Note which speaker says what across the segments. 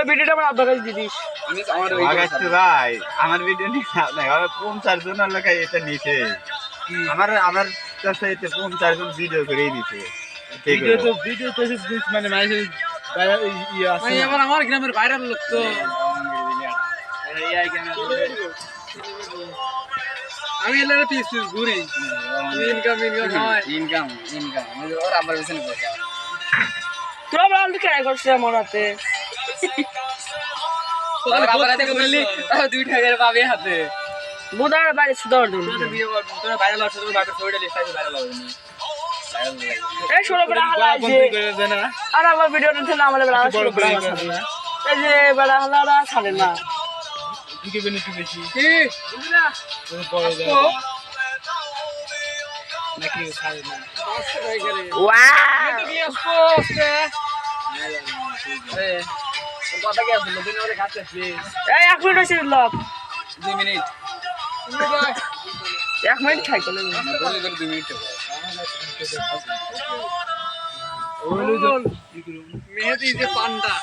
Speaker 1: ভিডিওটা আমার আব্বার কাছে দিদিস
Speaker 2: ভাই আমার ভিডিও নিয়ে আপনার 50 জনের লেখায় এটা নিচে আমার কাছে এটা 50 জন ভিডিও করেই দিছে
Speaker 3: ভিডিও তো মানে আমার গ্রামের ভাইরাল লোক তো আমি এলাকা পিস ঘুরি ইনকাম ওর আবার বেশি
Speaker 1: তোরা বল ট্রাই করছিস আমার হাতে
Speaker 3: দুই টাকার পাবে হাতে
Speaker 1: বুধার বাড়ি সুদর দিন
Speaker 3: তোরা ভাইরাল হচ্ছে তোর বাপের ছবিটা লিস্ট ভাইরাল হবে না
Speaker 1: এই ষোলো বেড়া হালা আছে আর আমার ভিডিওটা থেকে আমার বেড়া ষোলো বেড়া এই যে বেড়া হালারা ছাড়ে না এই 1 মিনিট হয়েছে লোক
Speaker 3: 2 মিনিট
Speaker 1: 1 মিনিট খাই চলে
Speaker 3: 2 মিনিট মেহেদি যে পান্ডা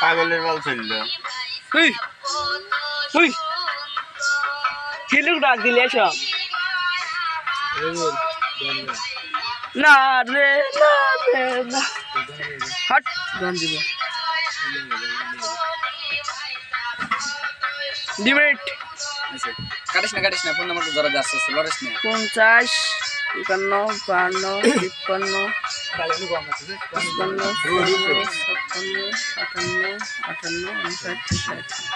Speaker 2: পাগলের বল চলল
Speaker 1: কি লোক ডাক দিলে সব না রে না হট গান দিব 2 মিনিট
Speaker 3: কাটিস না ফোন নাম্বার তো ধরা যাচ্ছে লরিস না
Speaker 1: 50 51 52 53 58 59 60